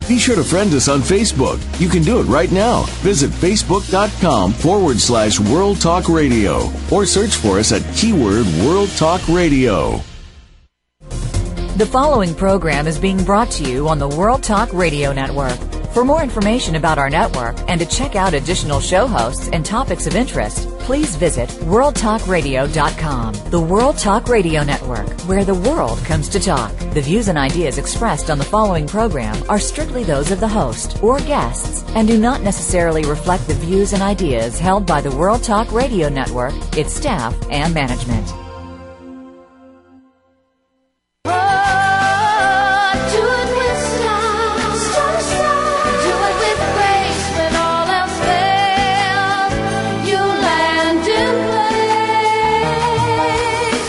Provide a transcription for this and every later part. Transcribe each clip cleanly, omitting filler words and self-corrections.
Be sure to friend us on Facebook. You can do it right now. Visit facebook.com/World Talk Radio or search for us at keyword World Talk Radio. The following program is being brought to you on the World Talk Radio Network. For more information about our network and to check out additional show hosts and topics of interest, please visit worldtalkradio.com. The World Talk Radio Network, where the world comes to talk. The views and ideas expressed on the following program are strictly those of the host or guests and do not necessarily reflect the views and ideas held by the World Talk Radio Network, its staff, and management.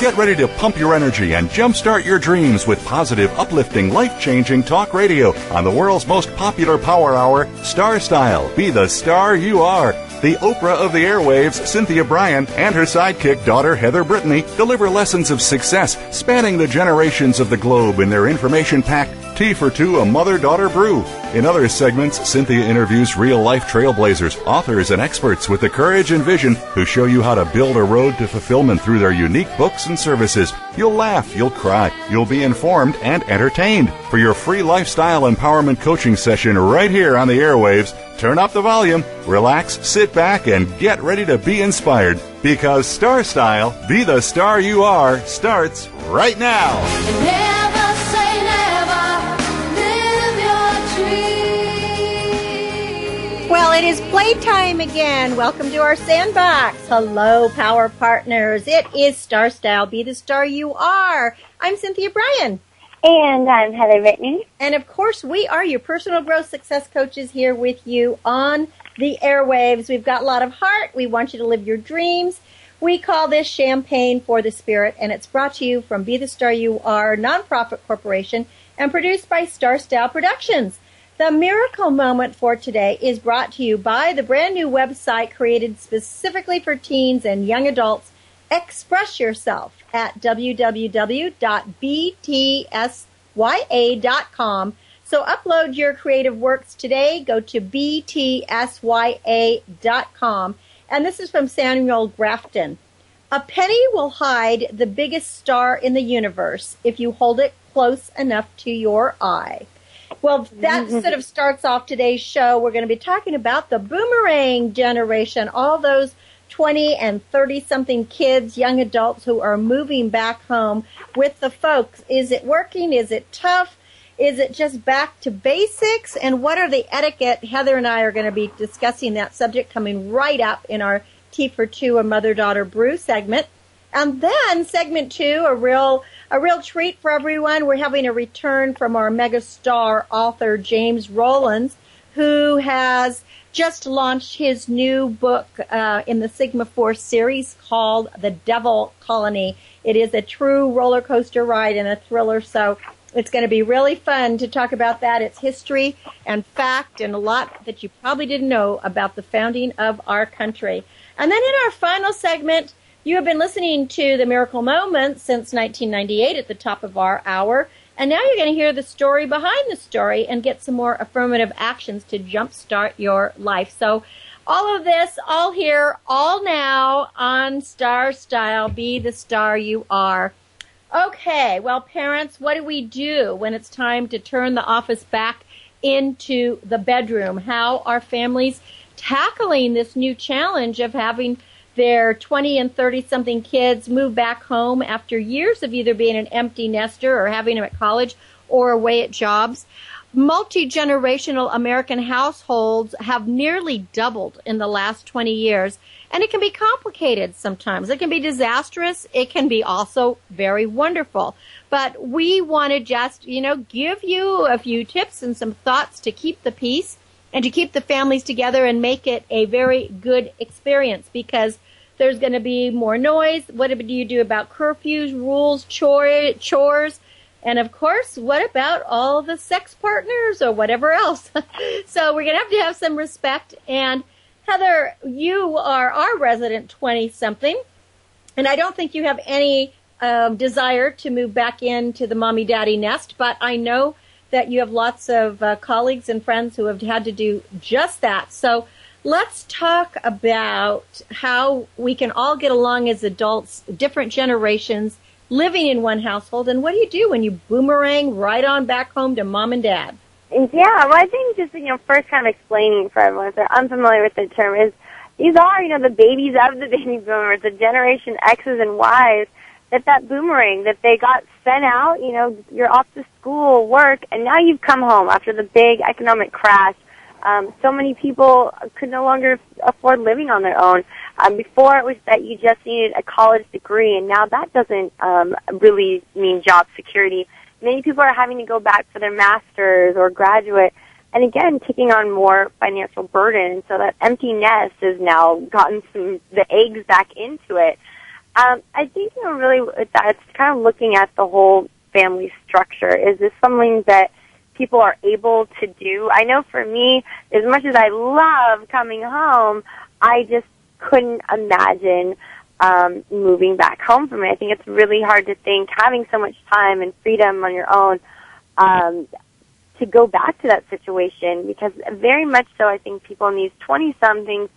Get ready to pump your energy and jumpstart your dreams with positive, uplifting, life-changing talk radio on the world's most popular power hour, Star Style. Be the star you are. The Oprah of the airwaves, Cynthia Brian, and her sidekick daughter, Heather Brittany, deliver lessons of success spanning the generations of the globe in their information-packed Tea for Two, a Mother-Daughter Brew. In other segments, Cynthia interviews real-life trailblazers, authors, and experts with the courage and vision who show you how to build a road to fulfillment through their unique books and services. You'll laugh, you'll cry, you'll be informed and entertained. For your free lifestyle empowerment coaching session right here on the airwaves, turn up the volume, relax, sit back, and get ready to be inspired. Because Star Style, Be the Star You Are, starts right now. Never say never, live your dream. Well, it is playtime again. Welcome to our sandbox. Hello, Power Partners. It is Star Style, Be the Star You Are. I'm Cynthia Brian. And I'm Heather Brittany. And of course, we are your personal growth success coaches here with you on the airwaves. We've got a lot of heart. We want you to live your dreams. We call this Champagne for the Spirit, and it's brought to you from Be the Star You Are nonprofit corporation and produced by Star Style Productions. The miracle moment for today is brought to you by the brand new website created specifically for teens and young adults, Express Yourself, at www.btsya.com. So upload your creative works today. Go to btsya.com. And this is from Samuel Grafton. A penny will hide the biggest star in the universe if you hold it close enough to your eye. Well, that sort of starts off today's show. We're going to be talking about the Boomerang generation, all those 20 and 30-something kids, young adults who are moving back home with the folks. Is it working? Is it tough? Is it just back to basics? And what are the etiquette? Heather and I are going to be discussing that subject coming right up in our Tea for Two, a Mother-Daughter Brew segment. And then segment two, a real treat for everyone. We're having a return from our megastar author, James Rollins, who has just launched his new book in the Sigma Force series called The Devil Colony. It is a true roller coaster ride and a thriller, so it's going to be really fun to talk about that. It's history and fact and a lot that you probably didn't know about the founding of our country. And then in our final segment, you have been listening to The Miracle Moment since 1998 at the top of our hour. And now you're going to hear the story behind the story and get some more affirmative actions to jumpstart your life. So all of this, all here, all now on Star Style, Be the Star You Are. Okay, well, parents, what do we do when it's time to turn the office back into the bedroom? How are families tackling this new challenge of having their 20 and 30-something kids move back home after years of either being an empty nester or having them at college or away at jobs? Multi-generational American households have nearly doubled in the last 20 years, and it can be complicated sometimes. It can be disastrous. It can be also very wonderful. But we want to just, give you a few tips and some thoughts to keep the peace and to keep the families together and make it a very good experience, because there's going to be more noise. What do you do about curfews, rules, chores? And, of course, what about all the sex partners or whatever else? So we're going to have some respect. And, Heather, you are our resident 20-something, and I don't think you have any desire to move back into the mommy-daddy nest, but I know that you have lots of colleagues and friends who have had to do just that. So let's talk about how we can all get along as adults, different generations, living in one household. And what do you do when you boomerang right on back home to mom and dad? Yeah, well, I think just, first kind of explaining for everyone if they're unfamiliar with the term is these are, the babies of the baby boomers, the Generation X's and Y's, that boomerang, that they got sent out, you're off to school, work, and now you've come home after the big economic crash. So many people could no longer afford living on their own. Before it was that you just needed a college degree, and now that doesn't really mean job security. Many people are having to go back for their master's or graduate, and again, taking on more financial burden. And so that empty nest has now gotten the eggs back into it. I think, really, it's kind of looking at the whole family structure. Is this something that people are able to do? I know for me, as much as I love coming home, I just couldn't imagine moving back home from it. I think it's really hard to think, having so much time and freedom on your own, to go back to that situation, because very much so I think people in these 20-somethings,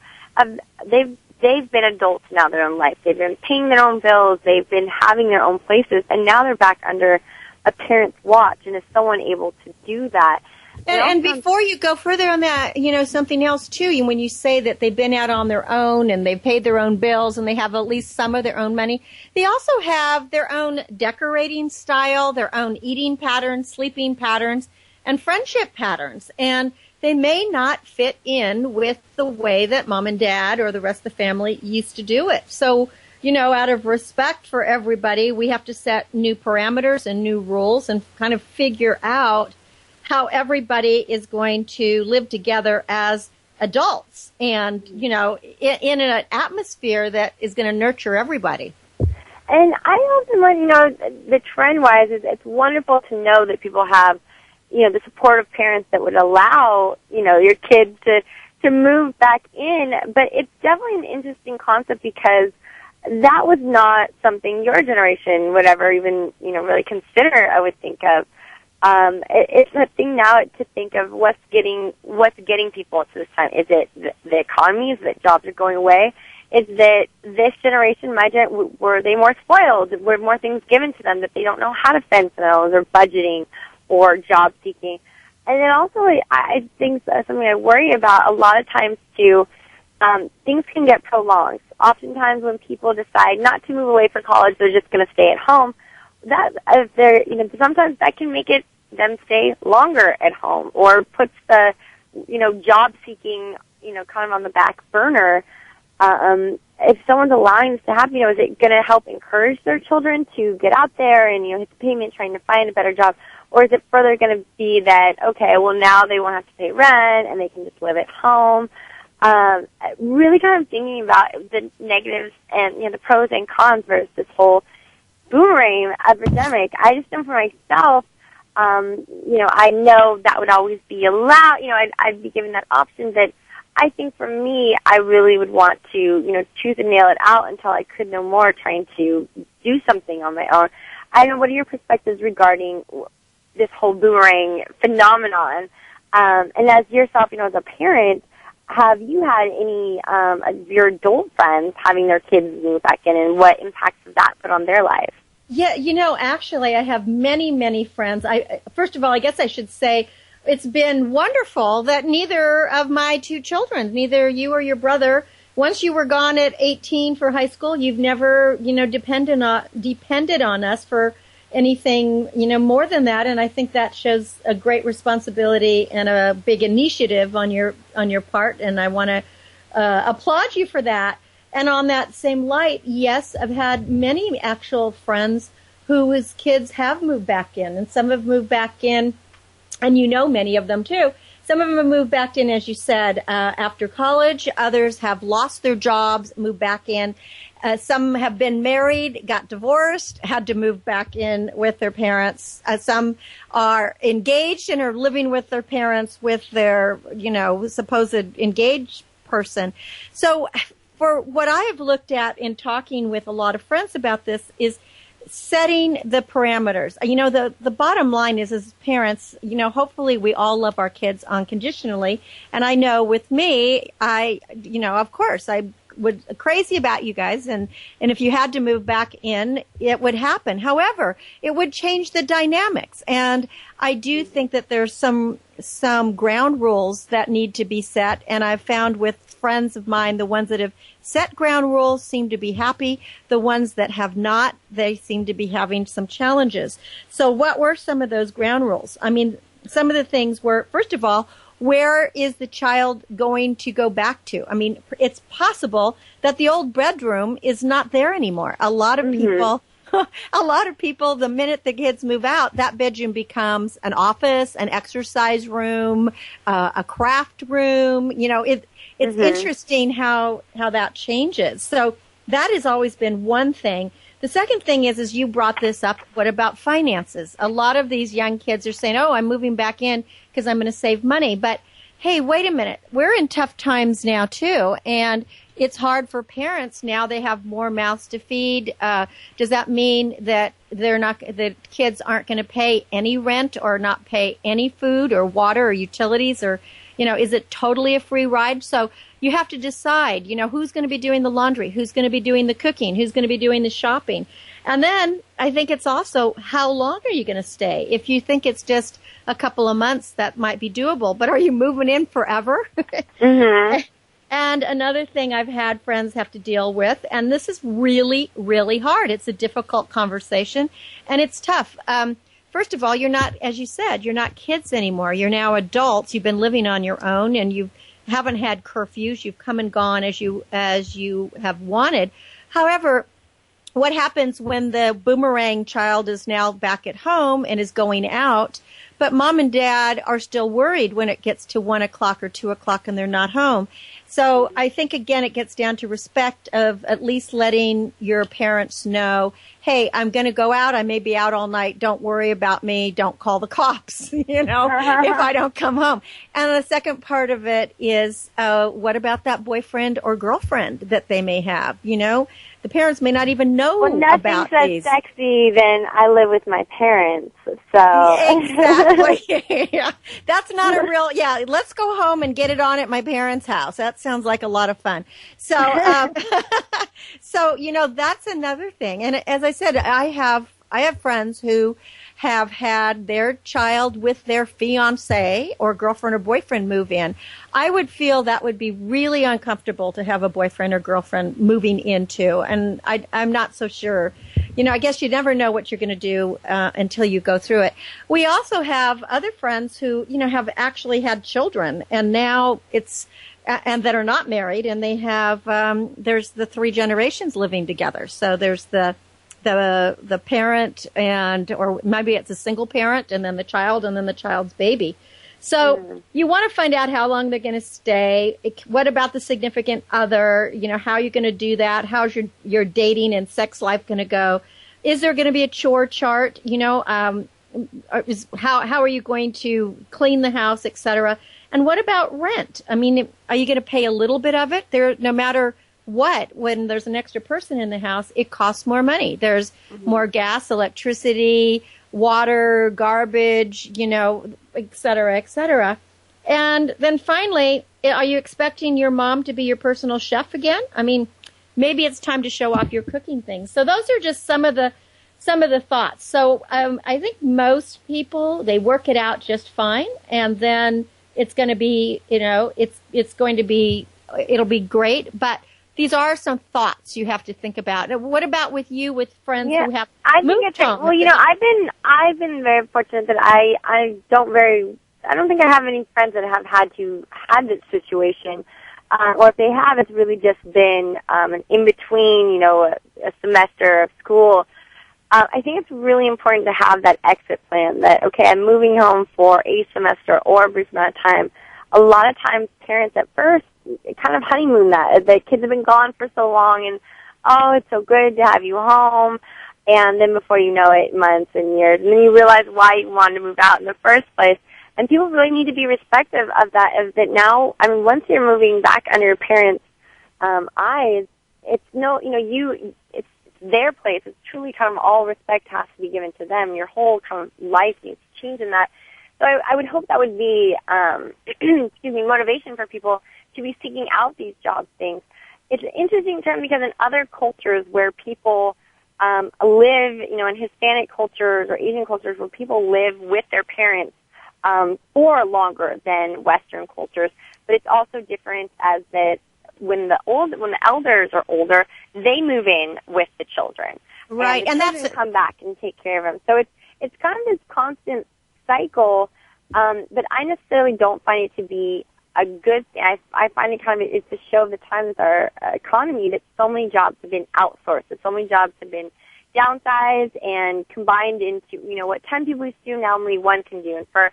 they've been adults now their own life. They've been paying their own bills. They've been having their own places, and now they're back under a parent's watch. And is someone able to do that? And before you go further on that, something else too, when you say that they've been out on their own and they've paid their own bills and they have at least some of their own money, they also have their own decorating style, their own eating patterns, sleeping patterns, and friendship patterns. And they may not fit in with the way that mom and dad or the rest of the family used to do it. So, out of respect for everybody, we have to set new parameters and new rules and kind of figure out how everybody is going to live together as adults and, in an atmosphere that is going to nurture everybody. And I often want, the trend-wise, it's wonderful to know that people have, the supportive parents that would allow, your kids to move back in. But it's definitely an interesting concept because that was not something your generation would ever even, really consider, I would think of. It's a thing now to think of what's getting people to this time. Is it the economy? Is it jobs are going away? Is that this generation, were they more spoiled? Were more things given to them that they don't know how to fend for themselves, or budgeting, or job seeking? And then also, I think something I worry about a lot of times too. Things can get prolonged. Oftentimes, when people decide not to move away for college, they're just going to stay at home. That if they're, sometimes that can make them stay longer at home, or puts the, job seeking, kind of on the back burner. If someone's allowing this to happen, is it going to help encourage their children to get out there and, hit the pavement trying to find a better job? Or is it further going to be that, okay, well, now they won't have to pay rent and they can just live at home? Really kind of thinking about the negatives and, the pros and cons versus this whole boomerang epidemic. I just know for myself, I know that would always be allowed. I'd be given that option. That I think for me, I really would want to, choose and nail it out until I could no more, trying to do something on my own. I don't know, what are your perspectives regarding this whole boomerang phenomenon? And as yourself, as a parent, have you had any of your adult friends having their kids move back in, and what impacts has that put on their life? Yeah, actually, I have many, many friends. First of all, I guess I should say it's been wonderful that neither of my two children, neither you or your brother, once you were gone at 18 for high school, you've never, depended on us for anything, more than that. And I think that shows a great responsibility and a big initiative on your part. And I want to applaud you for that. And on that same light, yes, I've had many actual friends whose kids have moved back in, and some have moved back in, and many of them too. Some of them have moved back in, as you said, after college. Others have lost their jobs, moved back in. Some have been married, got divorced, had to move back in with their parents. Some are engaged and are living with their parents with their, supposed engaged person. So for what I have looked at in talking with a lot of friends about this is setting the parameters. You know, the bottom line is, as parents, you know, hopefully we all love our kids unconditionally. And I know with me, of course, I would crazy about you guys. And if you had to move back in, it would happen. However, it would change the dynamics. And I do think that there's some ground rules that need to be set. And I've found with friends of mine, the ones that have set ground rules seem to be happy. The ones that have not, they seem to be having some challenges. So what were some of those ground rules? I mean, some of the things were, first of all, where is the child going to go back to? I mean, it's possible that the old bedroom is not there anymore. A lot of people, the minute the kids move out, that bedroom becomes an office, an exercise room, a craft room. You know, it's interesting how that changes. So that has always been one thing. The second thing is you brought this up, what about finances? A lot of these young kids are saying, oh, I'm moving back in because I'm going to save money. But, hey, wait a minute. We're in tough times now, too. And it's hard for parents now. They have more mouths to feed. Does that mean that the kids aren't going to pay any rent or not pay any food or water or utilities? Or, you know, is it totally a free ride? So you have to decide, you know, who's going to be doing the laundry, who's going to be doing the cooking, who's going to be doing the shopping. And then I think it's also, how long are you going to stay? If you think it's just a couple of months, that might be doable. But are you moving in forever? And another thing I've had friends have to deal with, and this is really, really hard. It's a difficult conversation, and it's tough. First of all, you're not, as you said, you're not kids anymore. You're now adults. You've been living on your own, and you haven't had curfews. You've come and gone as you have wanted. However, what happens when the boomerang child is now back at home and is going out, but mom and dad are still worried when it gets to 1 o'clock or 2 o'clock and they're not home? So I think, again, it gets down to respect of at least letting your parents know, hey, I'm going to go out. I may be out all night. Don't worry about me. Don't call the cops, you know, if I don't come home. And the second part of it is, what about that boyfriend or girlfriend that they may have? You know, the parents may not even know about these. Nothing's so sexy than I live with my parents. So exactly. Yeah. That's not a real, let's go home and get it on at my parents' house. That sounds like a lot of fun. So, so, you know, that's another thing. And as I said, I have friends who have had their child with their fiancé or girlfriend or boyfriend move in. I would feel that would be really uncomfortable to have a boyfriend or girlfriend moving into, and I'm not so sure. You know, I guess you never know what you're going to do until you go through it. We also have other friends who, you know, have actually had children, and now and that are not married, and they have, there's the 3 generations living together. So there's the parent or maybe it's a single parent and then the child and then the child's baby. So you want to find out how long they're going to stay. What about the significant other? You know, how are you going to do that? How's your dating and sex life going to go? Is there going to be a chore chart? You know, how are you going to clean the house, et cetera? And what about rent? I mean, are you going to pay a little bit of it? No matter what, when there's an extra person in the house, it costs more money. There's more gas, electricity, water, garbage, you know, et cetera, et cetera. And then finally, are you expecting your mom to be your personal chef again? I mean, maybe it's time to show off your cooking things. So those are just some of the thoughts. So I think most people, they work it out just fine, and then it's going to be, you know, it'll be great. But these are some thoughts you have to think about. What about with you, with friends who have moved home? Well, you know, I've been very fortunate that I don't think I have any friends that have had this situation, or if they have, it's really just been an in between, you know, a semester of school. I think it's really important to have that exit plan. That okay, I'm moving home for a semester or a brief amount of time. A lot of times, parents at first kind of honeymoon that. The kids have been gone for so long, and, oh, it's so good to have you home. And then before you know it, months and years, and then you realize why you wanted to move out in the first place. And people really need to be respectful of that now, I mean, once you're moving back under your parents' eyes, it's their place. It's truly kind of all respect has to be given to them. Your whole kind of life needs to change in that. So I would hope that would be, motivation for people to be seeking out these job things. It's an interesting term because in other cultures where people live, in Hispanic cultures or Asian cultures where people live with their parents for longer than Western cultures, but it's also different as that when the elders are older, they move in with the children, right? And that's come back and take care of them. So it's kind of this constant cycle, but I necessarily don't find it to be a good thing. I find it kind of it's a show of the times with our economy that so many jobs have been outsourced, that so many jobs have been downsized and combined into what 10 people used to do now only one can do, and for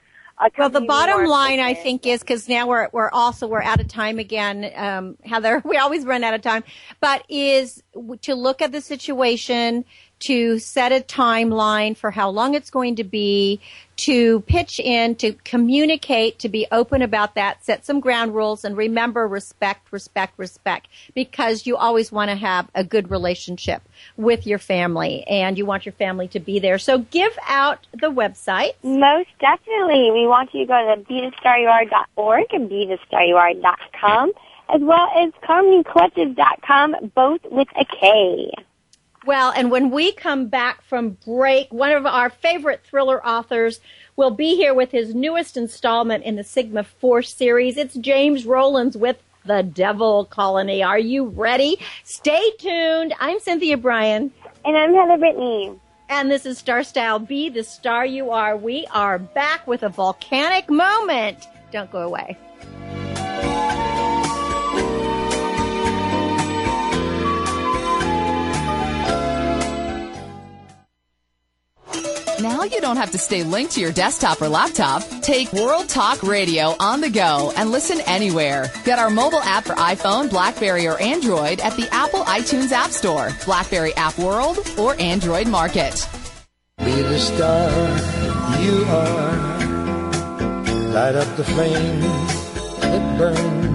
well, the bottom line, I think, is because now we're out of time again, Heather. We always run out of time, but is to look at the situation, to set a timeline for how long it's going to be, to pitch in, to communicate, to be open about that, set some ground rules, and remember respect, because you always want to have a good relationship with your family, and you want your family to be there. So give out the website. Most definitely. We want you to go to BeTheStarYouAre.org and BeTheStarYouAre.com, as well as CarmonyCollective.com, both with a K. Well, and when we come back from break, one of our favorite thriller authors will be here with his newest installment in the Sigma Force series. It's James Rollins with The Devil Colony. Are you ready? Stay tuned. I'm Cynthia Brian. And I'm Heather Brittany. And this is Star Style. Be the star you are. We are back with a volcanic moment. Don't go away. Now you don't have to stay linked to your desktop or laptop. Take World Talk Radio on the go and listen anywhere. Get our mobile app for iPhone, BlackBerry, or Android at the Apple iTunes App Store, BlackBerry App World, or Android Market. Be the star you are. Light up the flame that burns.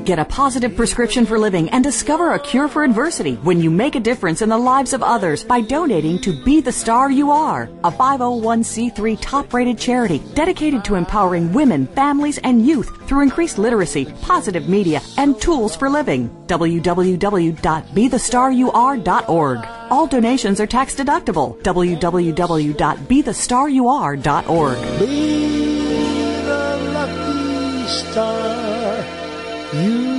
Get a positive prescription for living and discover a cure for adversity when you make a difference in the lives of others by donating to Be the Star You Are, a 501c3 top-rated charity dedicated to empowering women, families, and youth through increased literacy, positive media, and tools for living. www.BeTheStarYouAre.org. All donations are tax deductible. www.BeTheStarYouAre.org. Be the lucky star you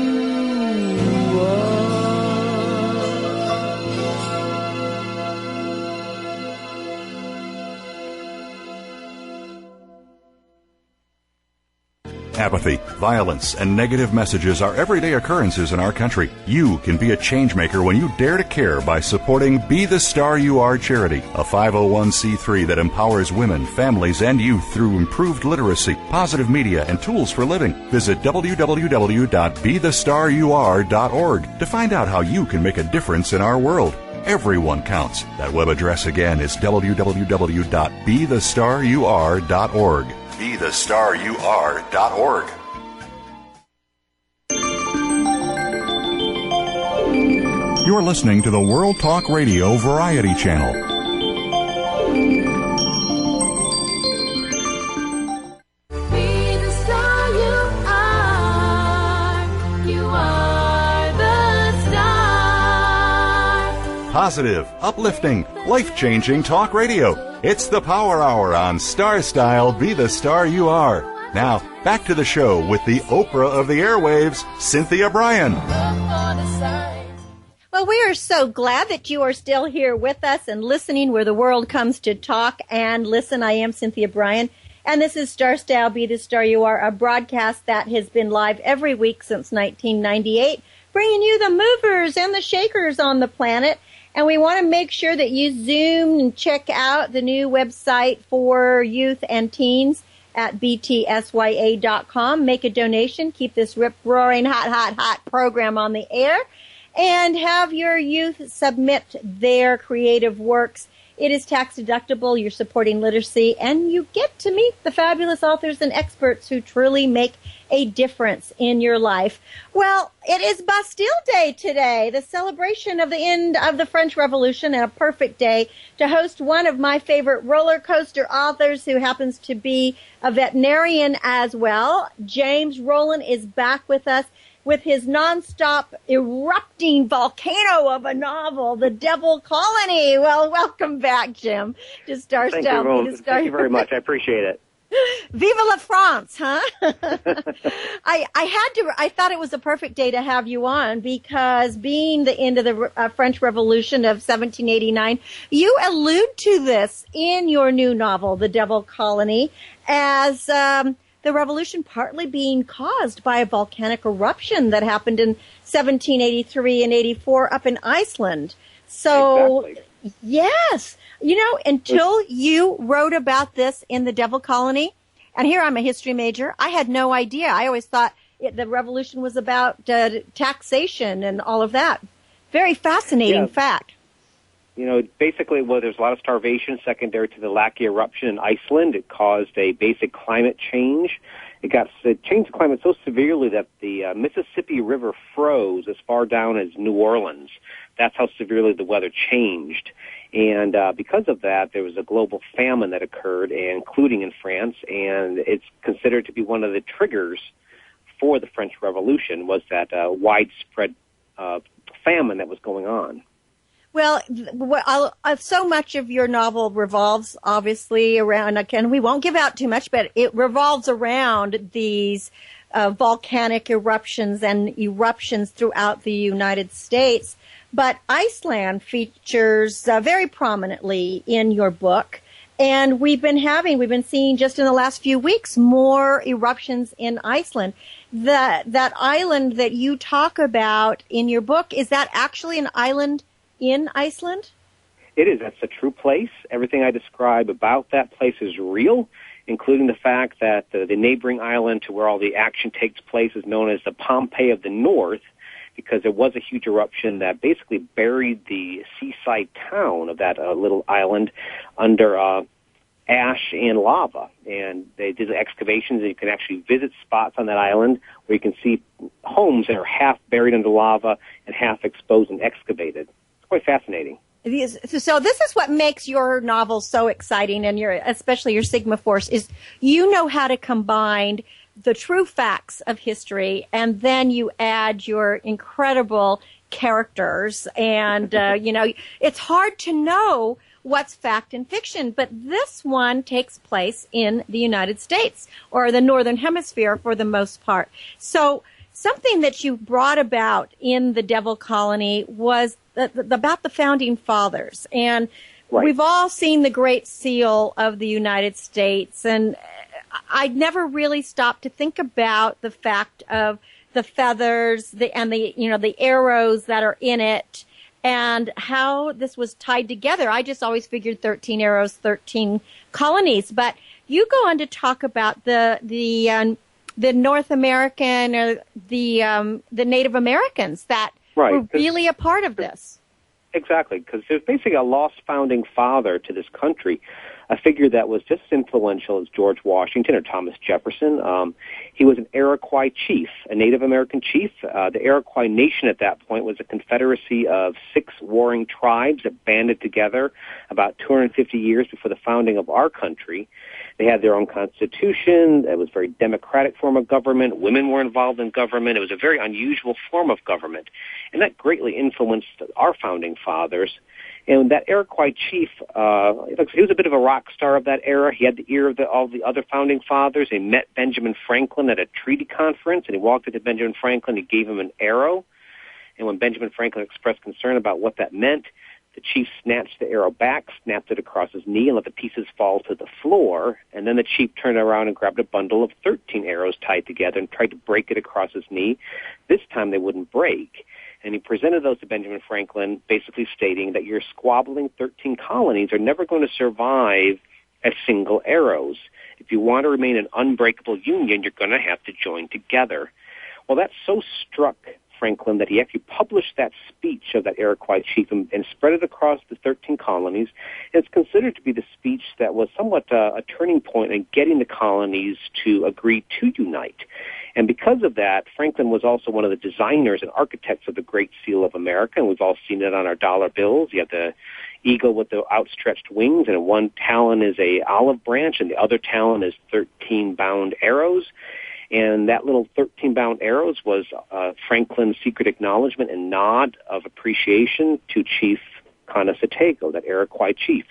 Apathy, violence, and negative messages are everyday occurrences in our country. You can be a change maker when you dare to care by supporting Be the Star You Are charity, a 501c3 that empowers women, families, and youth through improved literacy, positive media, and tools for living. Visit www.BeTheStarYouAre.org to find out how you can make a difference in our world. Everyone counts. That web address again is www.BeTheStarYouAre.org. BeTheStarYouAre.org. You're listening to the World Talk Radio Variety Channel. Be the star you are. You are the star. Positive, uplifting, life-changing talk radio. It's the Power Hour on Star Style. Be the Star You Are. Now, back to the show with the Oprah of the airwaves, Cynthia Brian. Well, we are so glad that you are still here with us and listening where the world comes to talk and listen. I am Cynthia Brian, and this is Star Style, Be the Star You Are, a broadcast that has been live every week since 1998, bringing you the movers and the shakers on the planet. And we want to make sure that you zoom and check out the new website for youth and teens at btsya.com. Make a donation. Keep this rip-roaring, hot program on the air. And have your youth submit their creative works It is tax deductible. You're supporting literacy, and you get to meet the fabulous authors and experts who truly make a difference in your life. Well, it is Bastille Day today, the celebration of the end of the French Revolution, and a perfect day to host one of my favorite roller coaster authors who happens to be a veterinarian as well. James Rollins is back with us with his nonstop erupting volcano of a novel, The Devil Colony. Well, welcome back, Jim, to Star Thank Style. you, Rollins. Thank you very much. I appreciate it. Viva la France, huh? I thought it was a perfect day to have you on because being the end of the French Revolution of 1789, you allude to this in your new novel, The Devil Colony, as the revolution partly being caused by a volcanic eruption that happened in 1783 and 84 up in Iceland. So, exactly. Yes, until you wrote about this in The Devil Colony, and here I'm a history major, I had no idea. I always thought the revolution was about taxation and all of that. Very fascinating fact. Basically, there's a lot of starvation secondary to the Laki eruption in Iceland. It caused a basic climate change. It changed the climate so severely that the Mississippi River froze as far down as New Orleans. That's how severely the weather changed. And because of that, there was a global famine that occurred, including in France, and it's considered to be one of the triggers for the French Revolution was that widespread famine that was going on. Well, so much of your novel revolves, obviously, around, again, we won't give out too much, but it revolves around these volcanic eruptions and eruptions throughout the United States. But Iceland features very prominently in your book. And we've been seeing just in the last few weeks more eruptions in Iceland. That island that you talk about in your book, is that actually an island in Iceland? It is. That's a true place. Everything I describe about that place is real, including the fact that the neighboring island to where all the action takes place is known as the Pompeii of the North, because there was a huge eruption that basically buried the seaside town of that little island under ash and lava. And they did the excavations, and you can actually visit spots on that island where you can see homes that are half buried under lava and half exposed and excavated. It's quite fascinating. So this is what makes your novel so exciting, and especially your Sigma Force, is you know how to combine the true facts of history, and then you add your incredible characters. And, it's hard to know what's fact and fiction, but this one takes place in the United States, or the Northern Hemisphere for the most part. So something that you brought about in The Devil Colony was about the Founding Fathers. And We've all seen the Great Seal of the United States, and I'd never really stopped to think about the fact of the feathers the arrows that are in it and how this was tied together. I just always figured 13 arrows, 13 colonies. But you go on to talk about the North American or the Native Americans that were really a part of this. Exactly, because there's basically a lost founding father to this country, a figure that was just as influential as George Washington or Thomas Jefferson. He was an Iroquois chief, a Native American chief. The Iroquois nation at that point was a confederacy of 6 warring tribes that banded together about 250 years before the founding of our country. They had their own constitution. It was a very democratic form of government. Women were involved in government. It was a very unusual form of government. And that greatly influenced our founding fathers. And that Iroquois chief, he was a bit of a rock star of that era. He had the ear of all the other founding fathers. He met Benjamin Franklin at a treaty conference, and he walked up to Benjamin Franklin. He gave him an arrow. And when Benjamin Franklin expressed concern about what that meant, the chief snatched the arrow back, snapped it across his knee, and let the pieces fall to the floor. And then the chief turned around and grabbed a bundle of 13 arrows tied together and tried to break it across his knee. This time they wouldn't break. And he presented those to Benjamin Franklin, basically stating that your squabbling 13 colonies are never going to survive as single arrows. If you want to remain an unbreakable union, you're going to have to join together. Well, that so struck Franklin that he actually published that speech of that Iroquois chief and spread it across the 13 colonies. And it's considered to be the speech that was somewhat a turning point in getting the colonies to agree to unite. And because of that, Franklin was also one of the designers and architects of the Great Seal of America, and we've all seen it on our dollar bills. You have the eagle with the outstretched wings, and one talon is a olive branch, and the other talon is 13 bound arrows. And that little 13 bound arrows was Franklin's secret acknowledgement and nod of appreciation to Chief Conasatego, that Iroquois chief.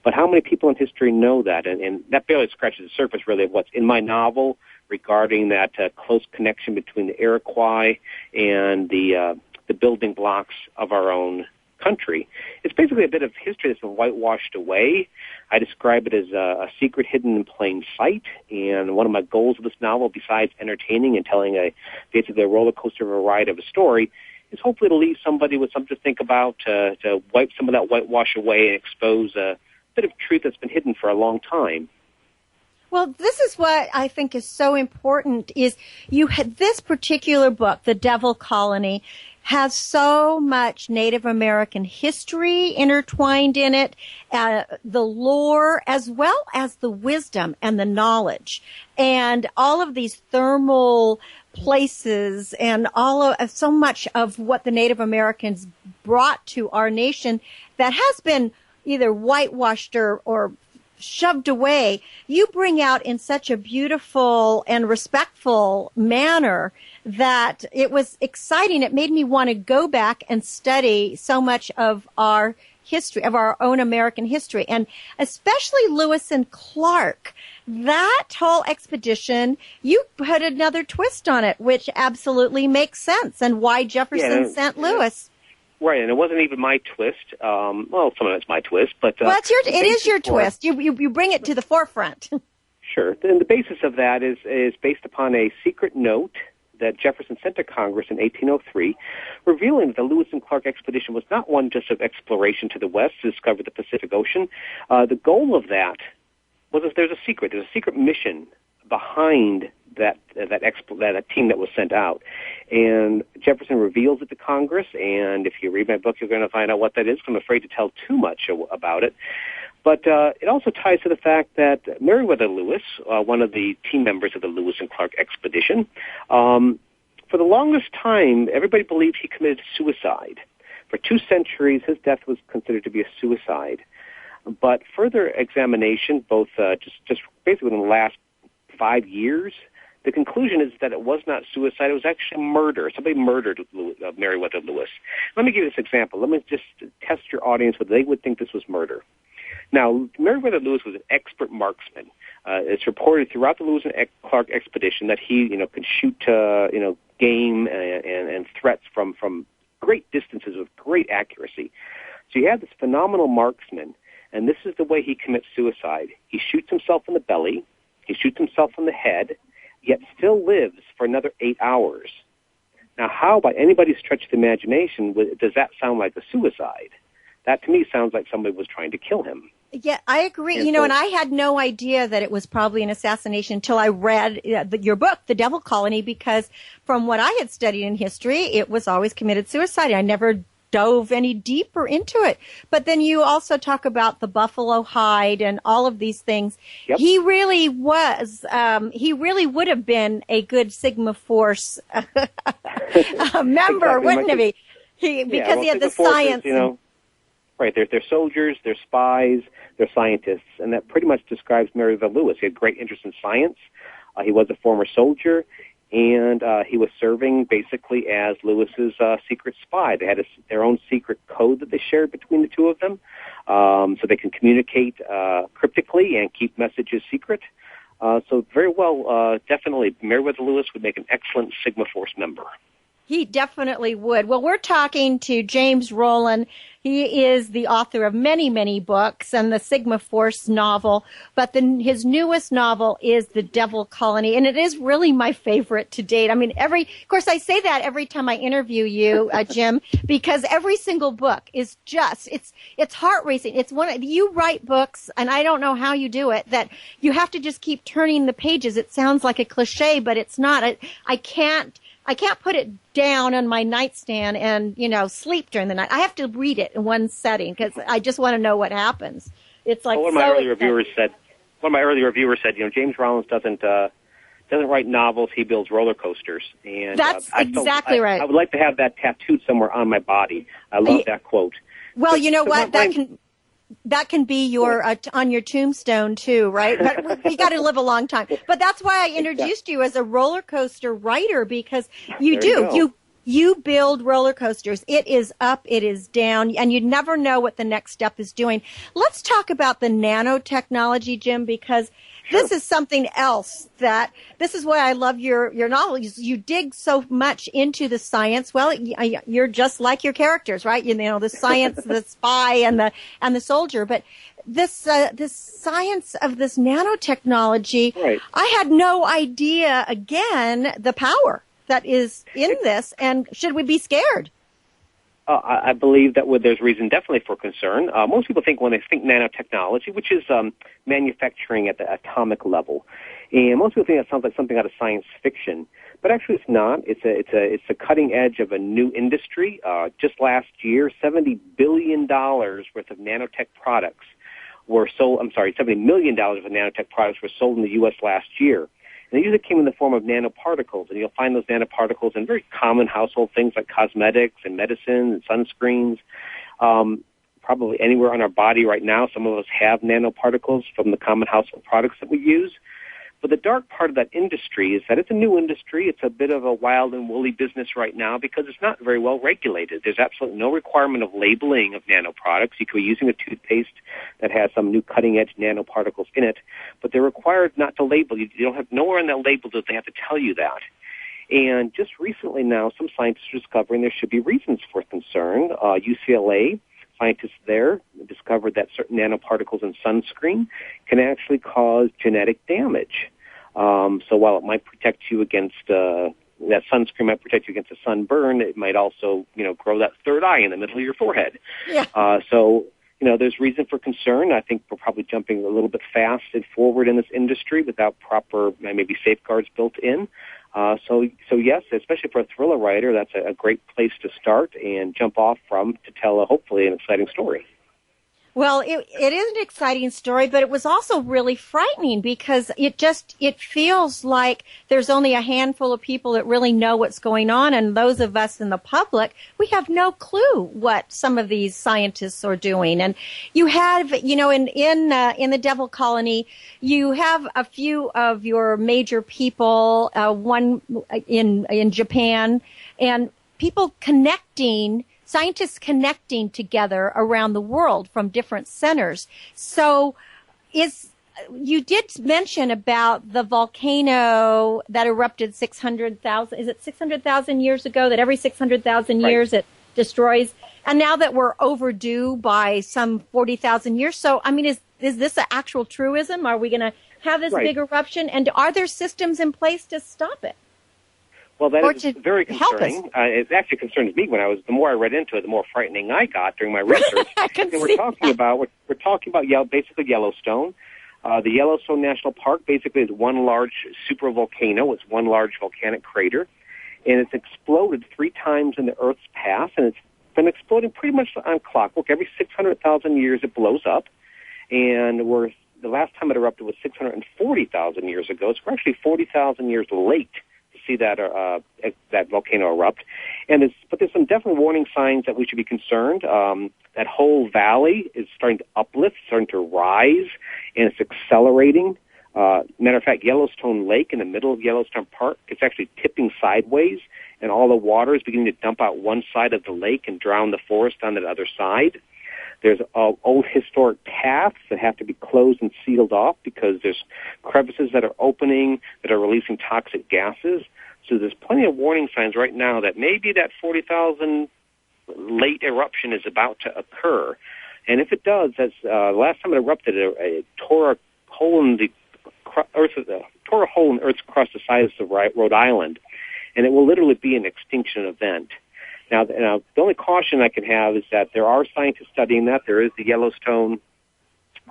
But how many people in history know that? And that barely scratches the surface, really, of what's in my novel regarding that close connection between the Iroquois and the building blocks of our own country. It's basically a bit of history that's been whitewashed away. I describe it as a secret hidden in plain sight, and one of my goals of this novel, besides entertaining and telling basically a roller coaster of a ride of a story, is hopefully to leave somebody with something to think about, to wipe some of that whitewash away and expose a bit of truth that's been hidden for a long time. Well, this is what I think is so important, is you had this particular book, The Devil Colony, has so much Native American history intertwined in it, the lore, as well as the wisdom and the knowledge, and all of these thermal places and so much of what the Native Americans brought to our nation that has been either whitewashed or shoved away, you bring out in such a beautiful and respectful manner that it was exciting. It made me want to go back and study so much of our history, of our own American history, and especially Lewis and Clark. That whole expedition, you put another twist on it, which absolutely makes sense, and why Jefferson sent Lewis. Right, and it wasn't even my twist. Well, some of it's my twist, but well, it is your twist. You bring it to the forefront. Sure, and the basis of that is based upon a secret note that Jefferson sent to Congress in 1803, revealing that the Lewis and Clark expedition was not one just of exploration to the west to discover the Pacific Ocean. The goal of that was that there's a secret mission behind that team that was sent out. And Jefferson reveals it to Congress, and if you read my book, you're going to find out what that is. I'm afraid to tell too much about it. But it also ties to the fact that Meriwether Lewis, one of the team members of the Lewis and Clark expedition, for the longest time, everybody believed he committed suicide. For 2 centuries, his death was considered to be a suicide. But further examination, both just basically within the last 5 years, the conclusion is that it was not suicide. It was actually murder. Somebody murdered Meriwether Lewis. Let me give you this example. Let me just test your audience whether they would think this was murder. Now, Meriwether Lewis was an expert marksman. It's reported throughout the Lewis and Clark expedition that he, could shoot, game and threats from great distances with great accuracy. So you have this phenomenal marksman, and this is the way he commits suicide. He shoots himself in the belly. He shoots himself in the head, yet still lives for another 8 hours. Now, how, by anybody's stretch of the imagination, does that sound like a suicide? That, to me, sounds like somebody was trying to kill him. Yeah, I agree. And I had no idea that it was probably an assassination until I read your book, The Devil Colony, because from what I had studied in history, it was always committed suicide. I never dove any deeper into it. But then you also talk about the buffalo hide and all of these things. Yep. He really was, he really would have been a good Sigma Force member, exactly, wouldn't he? Because he had the science. Right, they're soldiers, they're spies, they're scientists, and that pretty much describes Meriwether Lewis. He had great interest in science. He was a former soldier, and he was serving basically as Lewis's secret spy. They had their own secret code that they shared between the two of them, so they can communicate cryptically and keep messages secret. So very well, definitely, Meriwether Lewis would make an excellent Sigma Force member. He definitely would. Well, we're talking to James Rollins. He is the author of many, many books and the Sigma Force novel, but his newest novel is The Devil Colony, and it is really my favorite to date. I mean, of course, I say that every time I interview you, Jim, because every single book is it's heart-racing. It's you write books, and I don't know how you do it, that you have to just keep turning the pages. It sounds like a cliche, but it's not. I can't I can't put it down on my nightstand and, sleep during the night. I have to read it in one setting because I just want to know what happens. It's like one of my early reviewers said, James Rollins doesn't write novels. He builds roller coasters. And that's exactly right. I would like to have that tattooed somewhere on my body. I love that quote. Well, you know what? That can be your on your tombstone too, right? But we got to live a long time. But that's why I introduced you as a roller coaster writer, because you build roller coasters. It is up, it is down, and you never know what the next step is doing. Let's talk about the nanotechnology, Jim, because this is something else this is why I love your novel. You dig so much into the science. Well, you're just like your characters, right? The science, the spy and the soldier. But this science of this nanotechnology, right. I had no idea, again, the power that is in this. And should we be scared? I believe that there's reason definitely for concern. Most people think when they think nanotechnology, which is manufacturing at the atomic level, and most people think that sounds like something out of science fiction, but actually it's not. It's a cutting edge of a new industry. Just last year, $70 billion worth of nanotech products were sold. $70 million of nanotech products were sold in the U.S. last year. And they usually came in the form of nanoparticles, and you'll find those nanoparticles in very common household things like cosmetics and medicine and sunscreens. Probably anywhere on our body right now, some of us have nanoparticles from the common household products that we use. But the dark part of that industry is that it's a new industry. It's a bit of a wild and woolly business right now because it's not very well regulated. There's absolutely no requirement of labeling of nanoproducts. You could be using a toothpaste that has some new cutting-edge nanoparticles in it, but they're required not to label. You don't have nowhere on that label that they have to tell you that. And just recently now, some scientists are discovering there should be reasons for concern. UCLA scientists there discovered that certain nanoparticles in sunscreen can actually cause genetic damage. So while it might protect you against that sunscreen might protect you against a sunburn, it might also, grow that third eye in the middle of your forehead. Yeah. So there's reason for concern. I think we're probably jumping a little bit fast and forward in this industry without proper maybe safeguards built in. So yes, especially for a thriller writer, that's a great place to start and jump off from to tell hopefully an exciting story. Well, it is an exciting story, but it was also really frightening because it feels like there's only a handful of people that really know what's going on, and those of us in the public, we have no clue what some of these scientists are doing. And you have, in the Devil Colony, you have a few of your major people, one in Japan, and people scientists connecting together around the world from different centers. So you did mention about the volcano that erupted 600,000 years ago, that every 600,000 years it destroys. And now that we're overdue by some 40,000 years. So, is this an actual truism? Are we going to have this big eruption? And are there systems in place to stop it? Well, that is very concerning. It actually concerns me the more I read into it, the more frightening I got during my research. We're talking about basically Yellowstone. The Yellowstone National Park basically is one large supervolcano. It's one large volcanic crater, and it's exploded 3 times in the Earth's past, and it's been exploding pretty much on clockwork. Every 600,000 years it blows up, and the last time it erupted was 640,000 years ago. So we're actually 40,000 years late see that volcano erupt, but there's some definitely warning signs that we should be concerned. That whole valley is starting to uplift, starting to rise, and it's accelerating. Matter of fact, Yellowstone Lake in the middle of Yellowstone Park, it's actually tipping sideways, and all the water is beginning to dump out one side of the lake and drown the forest on the other side. There's old historic paths that have to be closed and sealed off because there's crevices that are opening that are releasing toxic gases. So there's plenty of warning signs right now that maybe that 40,000 late eruption is about to occur. And if it does, as last time it erupted, it tore a hole in the Earth's crust the size of Rhode Island, and it will literally be an extinction event. Now, the only caution I can have is that there are scientists studying that. There is the Yellowstone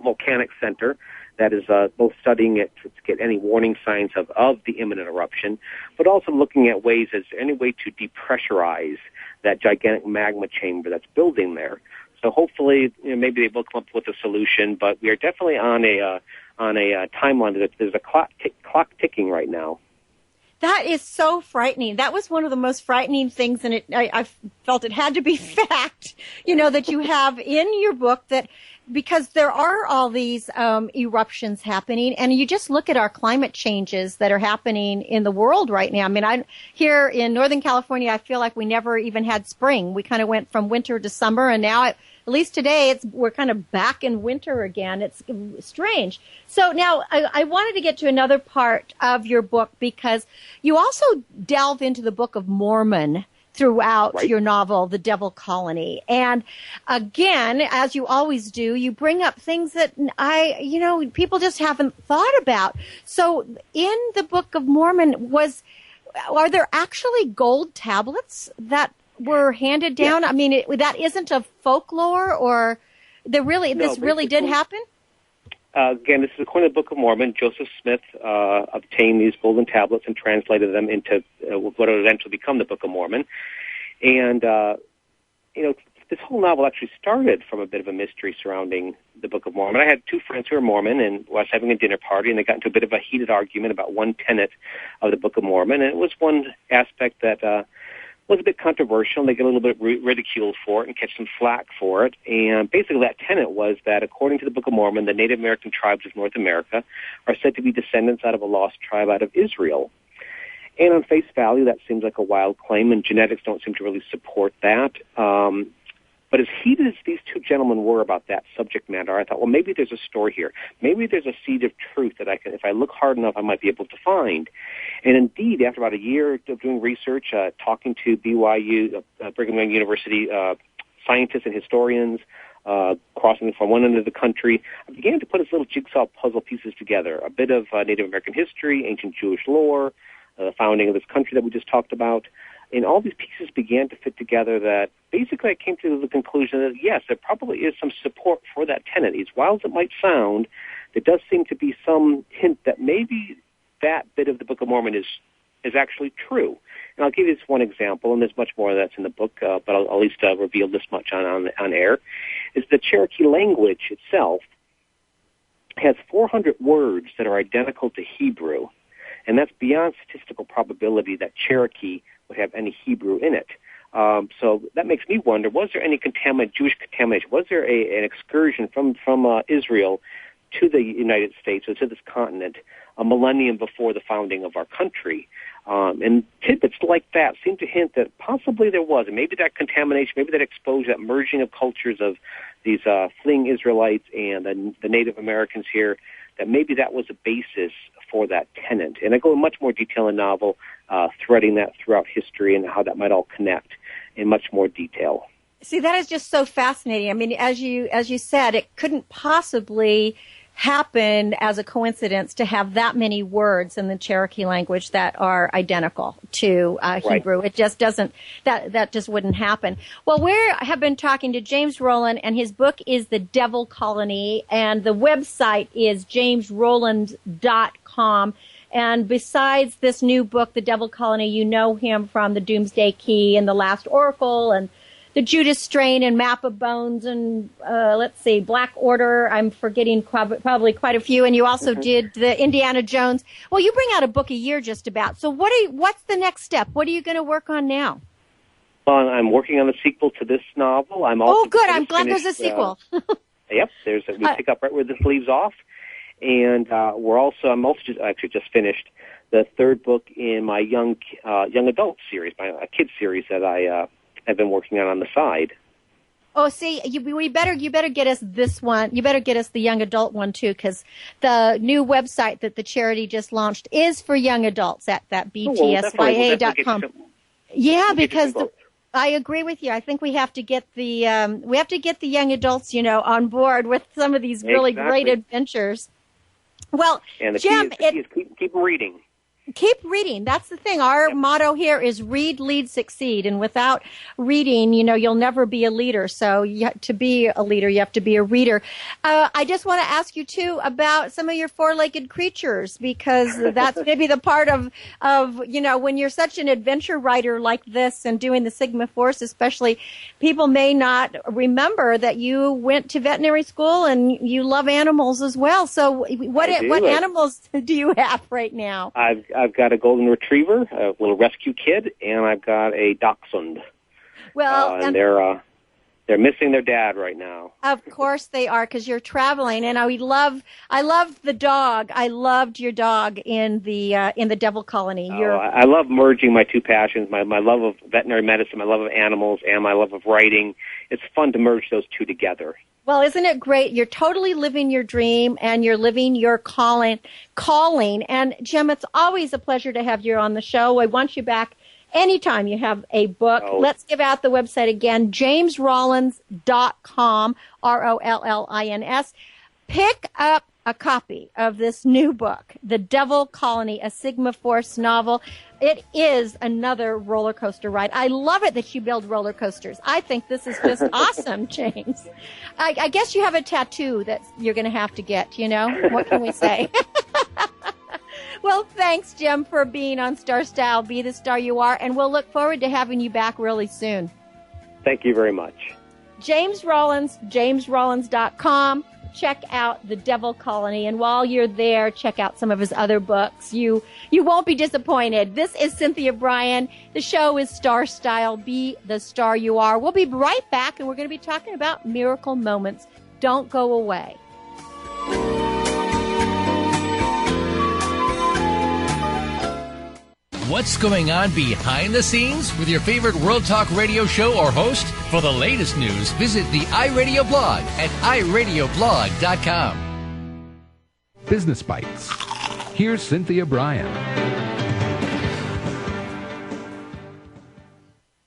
Volcanic Center that is both studying it to get any warning signs of the imminent eruption, but also looking at ways, is there any way to depressurize that gigantic magma chamber that's building there? So hopefully, maybe they will come up with a solution, but we are definitely on a timeline. There's a clock ticking right now. That is so frightening. That was one of the most frightening things, and I felt it had to be fact, that you have in your book, that because there are all these eruptions happening, and you just look at our climate changes that are happening in the world right now. I mean, here in Northern California, I feel like we never even had spring. We kind of went from winter to summer, and now at least today, we're kind of back in winter again. It's strange. So now I wanted to get to another part of your book, because you also delve into the Book of Mormon throughout your novel, The Devil Colony. And again, as you always do, you bring up things that people just haven't thought about. So in the Book of Mormon, are there actually gold tablets that were handed down? Yeah. I mean, that isn't a folklore, or this really did happen? Again, this is according to the Book of Mormon. Joseph Smith obtained these golden tablets and translated them into what would eventually become the Book of Mormon. And, this whole novel actually started from a bit of a mystery surrounding the Book of Mormon. I had two friends who were Mormon, and I was having a dinner party, and they got into a bit of a heated argument about one tenet of the Book of Mormon. And it was one aspect that was a bit controversial, and they get a little bit ridiculed for it and catch some flack for it. And basically that tenet was that, according to the Book of Mormon, the Native American tribes of North America are said to be descendants out of a lost tribe out of Israel. And on face value, that seems like a wild claim, and genetics don't seem to really support that. But as heated as these two gentlemen were about that subject matter, I thought, well, maybe there's a story here. Maybe there's a seed of truth that if I look hard enough, I might be able to find. And indeed, after about a year of doing research, talking to BYU, Brigham Young University scientists and historians, crossing from one end of the country, I began to put this little jigsaw puzzle pieces together, a bit of Native American history, ancient Jewish lore, the founding of this country that we just talked about. And all these pieces began to fit together that basically I came to the conclusion that, yes, there probably is some support for that tenet. As wild as it might sound, there does seem to be some hint that maybe that bit of the Book of Mormon is actually true. And I'll give you this one example, and there's much more that's in the book, but I'll at least reveal this much on air, is the Cherokee language itself has 400 words that are identical to Hebrew, and that's beyond statistical probability that Cherokee would have any Hebrew in it. So that makes me wonder, was there any Jewish contamination? Was there an excursion from Israel to the United States or to this continent a millennium before the founding of our country? And tidbits like that seem to hint that possibly there was. And maybe that contamination, maybe that exposure, that merging of cultures of these fleeing Israelites and the Native Americans here, that maybe that was a basis for that tenet. And I go in much more detail in the novel, threading that throughout history and how that might all connect in much more detail. See, that is just so fascinating. I mean, as you said, it couldn't possibly happen as a coincidence to have that many words in the Cherokee language that are identical to Hebrew. It just doesn't, that just wouldn't happen. Well, we have been talking to James Rollins, and his book is The Devil Colony, and the website is jamesrollins.com. And besides this new book, The Devil Colony, you know him from The Doomsday Key and The Last Oracle and The Judas Strain and Map of Bones and, Black Order. I'm forgetting probably quite a few. And you also did the Indiana Jones. Well, you bring out a book a year just about. So what's the next step? What are you going to work on now? Well, I'm working on the sequel to this novel. I'm also good. I'm glad there's a sequel. Yep. We pick up right where this leaves off. And I'm also just finished the third book in my young adult series, my kids series that I've been working on the side. Oh, see, you better get us this one. You better get us the young adult one too, because the new website that the charity just launched is for young adults at that btsya.com. Yeah, because I agree with you. I think we have to get the young adults, on board with some of these really great adventures. Well, and the Jim, key is keep reading. Keep reading. That's the thing. Our motto here is read, lead, succeed. And without reading, you'll never be a leader. So to be a leader, you have to be a reader. I just want to ask you, too, about some of your four-legged creatures, because that's maybe the part of when you're such an adventure writer like this and doing the Sigma Force, especially, people may not remember that you went to veterinary school and you love animals as well. So what animals do you have right now? I've got a golden retriever, a little rescue kid, and I've got a dachshund. Well, and they're missing their dad right now. Of course they are, because you're traveling. And I love the dog. I loved your dog in the Devil Colony. I love merging my two passions: my love of veterinary medicine, my love of animals, and my love of writing. It's fun to merge those two together. Well, isn't it great? You're totally living your dream, and you're living your calling. And Jim, it's always a pleasure to have you on the show. I want you back anytime you have a book. Let's give out the website again, jamesrollins.com, Rollins. Pick up a copy of this new book, The Devil Colony, a Sigma Force novel. It is another roller coaster ride. I love it that you build roller coasters. I think this is just awesome, James. I guess you have a tattoo that you're going to have to get, What can we say? Well, thanks, Jim, for being on Star Style. Be the star you are, and we'll look forward to having you back really soon. Thank you very much. James Rollins, jamesrollins.com. Check out The Devil Colony, and while you're there, check out some of his other books. You won't be disappointed. This is Cynthia Brian. The show is Star Style. Be the star you are. We'll be right back, and we're going to be talking about miracle moments. Don't go away. What's going on behind the scenes with your favorite World Talk Radio show or host? For the latest news, visit the iRadio blog at iradioblog.com. Business Bites. Here's Cynthia Brian.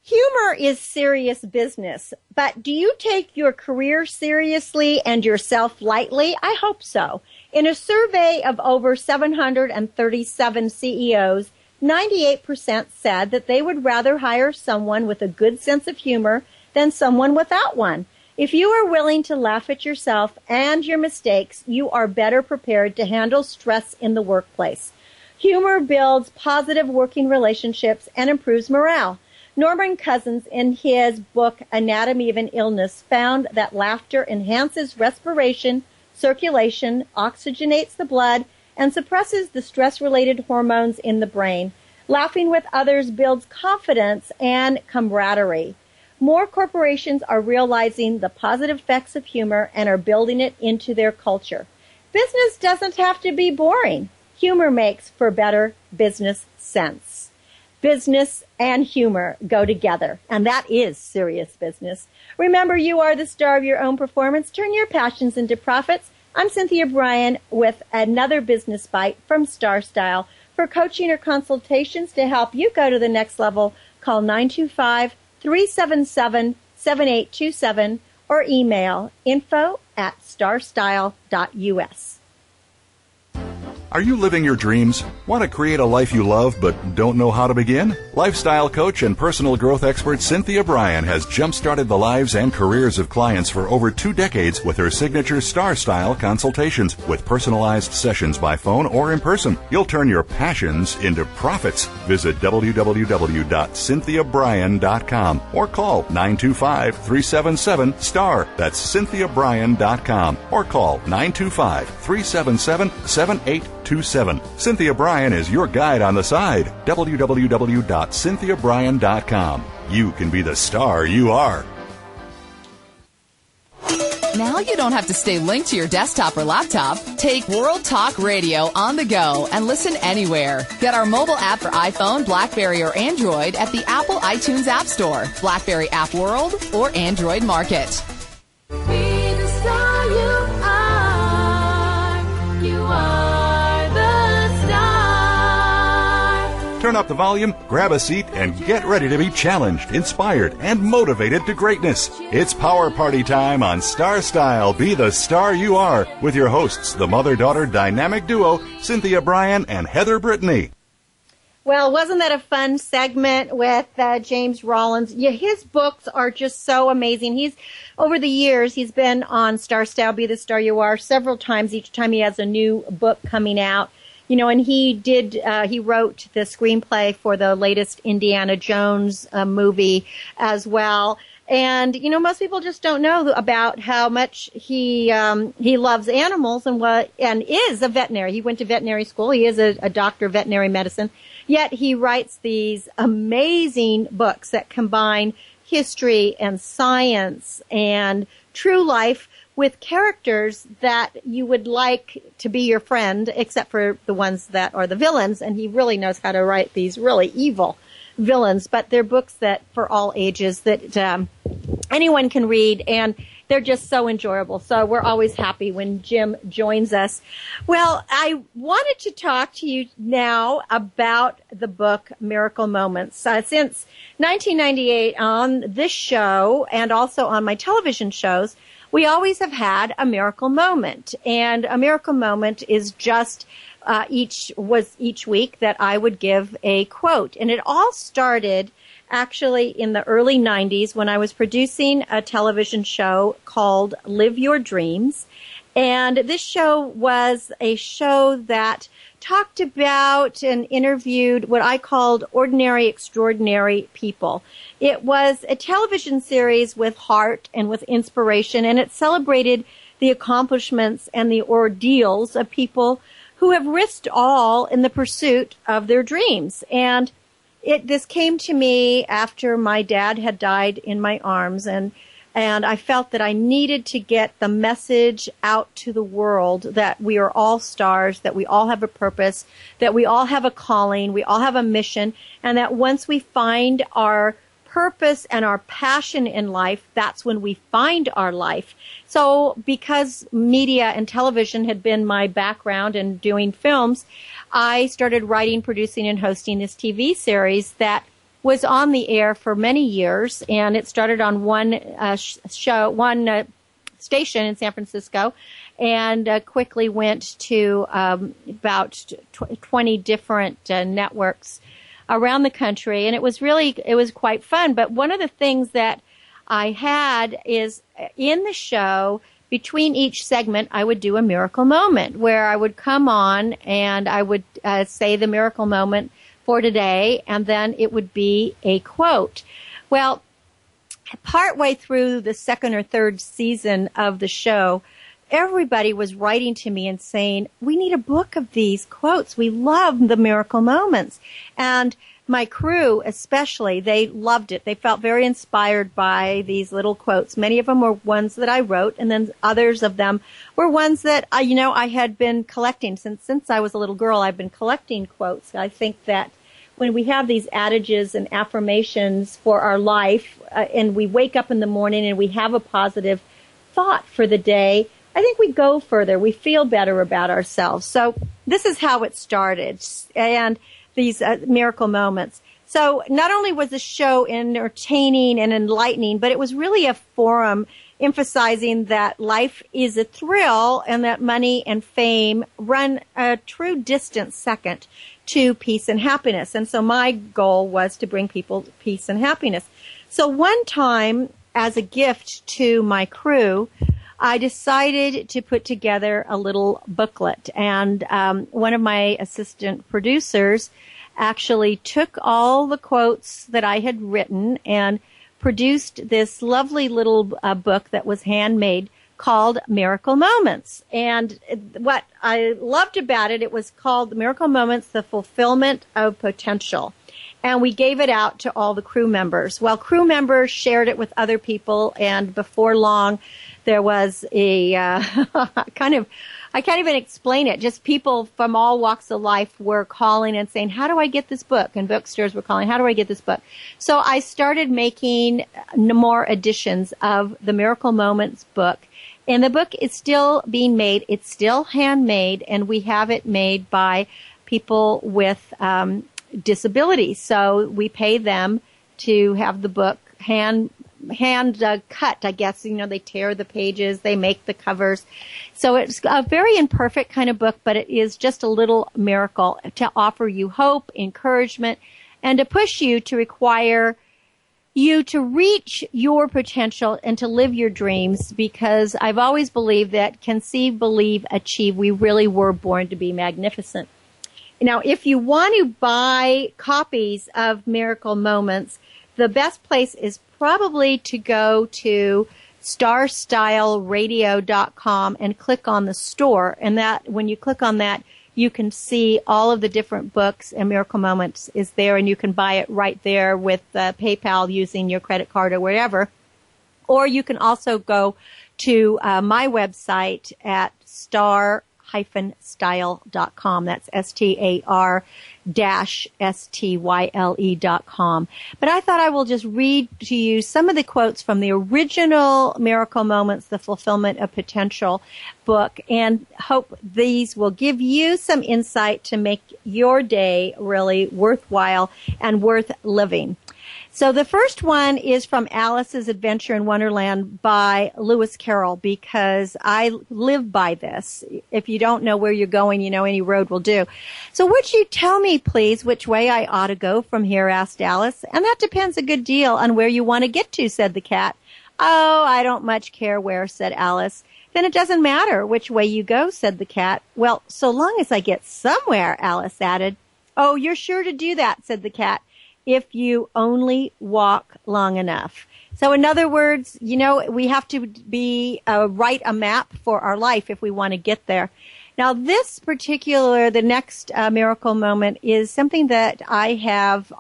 Humor is serious business, but do you take your career seriously and yourself lightly? I hope so. In a survey of over 737 CEOs, 98% said that they would rather hire someone with a good sense of humor than someone without one. If you are willing to laugh at yourself and your mistakes, you are better prepared to handle stress in the workplace. Humor builds positive working relationships and improves morale. Norman Cousins, in his book Anatomy of an Illness, found that laughter enhances respiration, circulation, oxygenates the blood, and suppresses the stress-related hormones in the brain. Laughing with others builds confidence and camaraderie. More corporations are realizing the positive effects of humor and are building it into their culture. Business doesn't have to be boring. Humor makes for better business sense. Business and humor go together, and that is serious business. Remember, you are the star of your own performance. Turn your passions into profits. I'm Cynthia Brian with another Business Bite from Star Style. For coaching or consultations to help you go to the next level, call 925-377-7827 or email info@starstyle.us. Are you living your dreams? Want to create a life you love but don't know how to begin? Lifestyle coach and personal growth expert Cynthia Brian has jump-started the lives and careers of clients for over 2 decades with her signature Star Style consultations with personalized sessions by phone or in person. You'll turn your passions into profits. Visit www.cynthiabrian.com or call 925-377-STAR. That's cynthiabrian.com or call 925-377-7827. Cynthia Brian is your guide on the side. www.cynthiabrian.com. You can be the star you are. Now you don't have to stay linked to your desktop or laptop. Take World Talk Radio on the go and listen anywhere. Get our mobile app for iPhone, BlackBerry, or Android at the Apple iTunes App Store, BlackBerry App World, or Android Market. Be the star you are. You are the star. Turn up the volume, grab a seat, and get ready to be challenged, inspired, and motivated to greatness. It's Power Party time on Star Style. Be the star you are with your hosts, the mother-daughter dynamic duo, Cynthia Brian and Heather Brittany. Well, wasn't that a fun segment with James Rollins? Yeah, his books are just so amazing. Over the years, he's been on Star Style, Be the Star You Are several times. Each time he has a new book coming out. And he wrote the screenplay for the latest Indiana Jones movie as well. And, most people just don't know about how much he loves animals and is a veterinary. He went to veterinary school. He is a doctor of veterinary medicine. Yet he writes these amazing books that combine history and science and true life with characters that you would like to be your friend, except for the ones that are the villains. And he really knows how to write these really evil villains. But they're books that for all ages that anyone can read, and they're just so enjoyable. So we're always happy when Jim joins us. Well, I wanted to talk to you now about the book Miracle Moments. Since 1998 on this show and also on my television shows, we always have had a miracle moment. And a miracle moment is just each week that I would give a quote. And it all started actually in the early 90s when I was producing a television show called Live Your Dreams. And this show was a show that talked about and interviewed what I called ordinary, extraordinary people. It was a television series with heart and with inspiration, and it celebrated the accomplishments and the ordeals of people who have risked all in the pursuit of their dreams. And this came to me after my dad had died in my arms, and I felt that I needed to get the message out to the world that we are all stars, that we all have a purpose, that we all have a calling, we all have a mission, and that once we find our purpose and our passion in life, that's when we find our life. So because media and television had been my background and doing films, I started writing, producing, and hosting this TV series that was on the air for many years, and it started on one station in San Francisco, and quickly went to about 20 different networks around the country, and it was quite fun. But one of the things that I had is in the show, between each segment, I would do a miracle moment where I would come on and I would say the miracle moment for today, and then it would be a quote. Well, partway through the second or third season of the show, everybody was writing to me and saying, we need a book of these quotes. We love the miracle moments. And my crew especially, they loved it. They felt very inspired by these little quotes. Many of them were ones that I wrote, and then others of them were ones that, I had been collecting. Since I was a little girl, I've been collecting quotes. I think that when we have these adages and affirmations for our life, and we wake up in the morning and we have a positive thought for the day, I think we go further. We feel better about ourselves. So this is how it started, and these miracle moments. So not only was the show entertaining and enlightening, but it was really a forum emphasizing that life is a thrill and that money and fame run a true distant second to peace and happiness. And so my goal was to bring people peace and happiness. So one time, as a gift to my crew, I decided to put together a little booklet, and one of my assistant producers actually took all the quotes that I had written and produced this lovely little book that was handmade called Miracle Moments. And what I loved about it, it was called Miracle Moments, The Fulfillment of Potential. And we gave it out to all the crew members. Well, crew members shared it with other people, and before long, there was a I can't even explain it. Just people from all walks of life were calling and saying, how do I get this book? And bookstores were calling, how do I get this book? So I started making more editions of the Miracle Moments book. And the book is still being made. It's still handmade, and we have it made by people with disabilities. So we pay them to have the book hand hand cut, I guess. They tear the pages, they make the covers. So it's a very imperfect kind of book, but it is just a little miracle to offer you hope, encouragement, and to push you to require you to reach your potential and to live your dreams, because I've always believed that conceive, believe, achieve. We really were born to be magnificent. Now, if you want to buy copies of Miracle Moments, the best place is probably to go to starstyleradio.com and click on the store. And that, when you click on that, you can see all of the different books, and Miracle Moments is there, and you can buy it right there with PayPal using your credit card or whatever. Or you can also go to my website at star-style.com. That's STAR-STYLE.com. But I thought I will just read to you some of the quotes from the original Miracle Moments, The Fulfillment of Potential book, and hope these will give you some insight to make your day really worthwhile and worth living. So the first one is from Alice's Adventure in Wonderland by Lewis Carroll, because I live by this. If you don't know where you're going, any road will do. So would you tell me, please, which way I ought to go from here, asked Alice. And that depends a good deal on where you want to get to, said the cat. Oh, I don't much care where, said Alice. Then it doesn't matter which way you go, said the cat. Well, so long as I get somewhere, Alice added. Oh, you're sure to do that, said the cat, if you only walk long enough. So in other words, we have to write a map for our life if we want to get there. Now, the next miracle moment is something that I have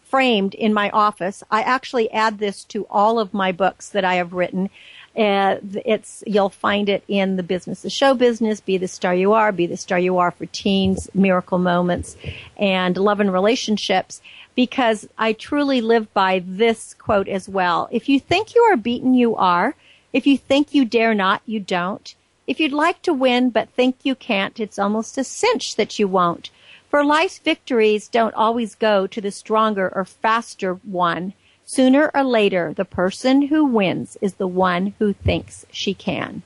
framed in my office. I actually add this to all of my books that I have written. You'll find it in the Business of Show Business, Be the Star You Are, Be the Star You Are for Teens, Miracle Moments, and Love and Relationships, because I truly live by this quote as well. If you think you are beaten, you are. If you think you dare not, you don't. If you'd like to win but think you can't, it's almost a cinch that you won't. For life's victories don't always go to the stronger or faster one. Sooner or later, the person who wins is the one who thinks she can.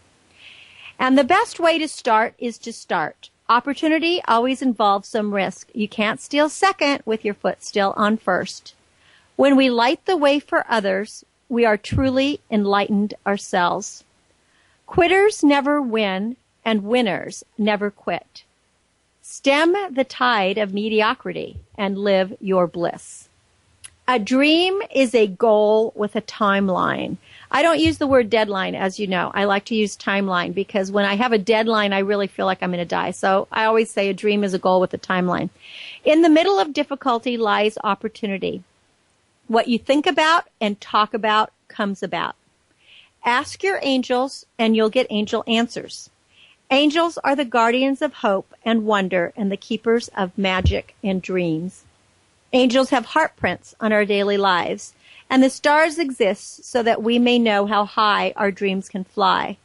And the best way to start is to start. Opportunity always involves some risk. You can't steal second with your foot still on first. When we light the way for others, we are truly enlightened ourselves. Quitters never win, and winners never quit. Stem the tide of mediocrity and live your bliss. A dream is a goal with a timeline. I don't use the word deadline, as you know. I like to use timeline, because when I have a deadline, I really feel like I'm going to die. So I always say a dream is a goal with a timeline. In the middle of difficulty lies opportunity. What you think about and talk about comes about. Ask your angels and you'll get angel answers. Angels are the guardians of hope and wonder and the keepers of magic and dreams. Angels have heart prints on our daily lives, and the stars exist so that we may know how high our dreams can fly.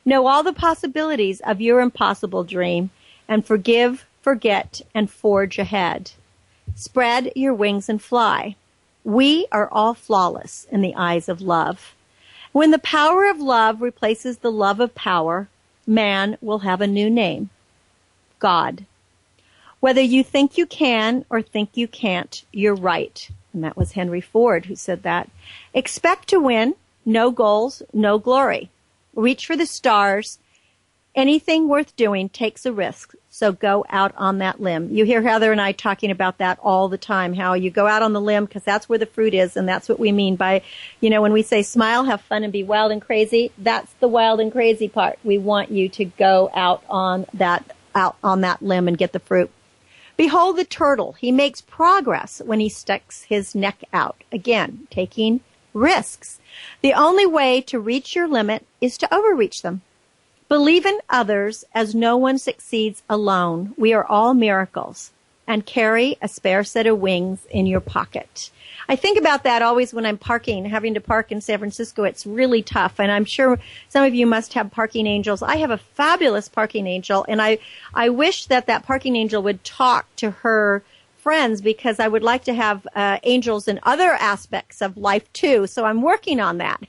Know all the possibilities of your impossible dream, and forgive, forget, and forge ahead. Spread your wings and fly. We are all flawless in the eyes of love. When the power of love replaces the love of power, man will have a new name: God. Whether you think you can or think you can't, you're right. And that was Henry Ford who said that. Expect to win. No goals, no glory. Reach for the stars. Anything worth doing takes a risk, so go out on that limb. You hear Heather and I talking about that all the time, how you go out on the limb because that's where the fruit is, and that's what we mean by, when we say smile, have fun, and be wild and crazy, that's the wild and crazy part. We want you to go out on that limb and get the fruit. Behold the turtle. He makes progress when he sticks his neck out. Again, taking risks. The only way to reach your limit is to overreach them. Believe in others, as no one succeeds alone. We are all miracles. And carry a spare set of wings in your pocket. I think about that always when I'm having to park in San Francisco. It's really tough, and I'm sure some of you must have parking angels. I have a fabulous parking angel, and I wish that parking angel would talk to her friends because I would like to have angels in other aspects of life too. So I'm working on that.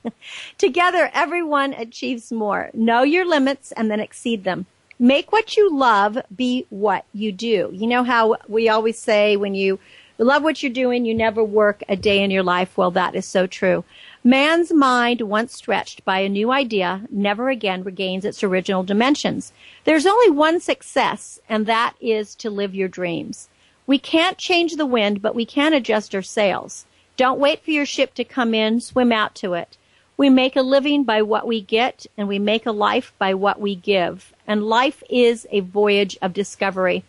Together, everyone achieves more. Know your limits and then exceed them. Make what you love be what you do. You know how we always say when you love what you're doing, you never work a day in your life. Well, that is so true. Man's mind, once stretched by a new idea, never again regains its original dimensions. There's only one success, and that is to live your dreams. We can't change the wind, but we can adjust our sails. Don't wait for your ship to come in, swim out to it. We make a living by what we get, and we make a life by what we give. And life is a voyage of discovery.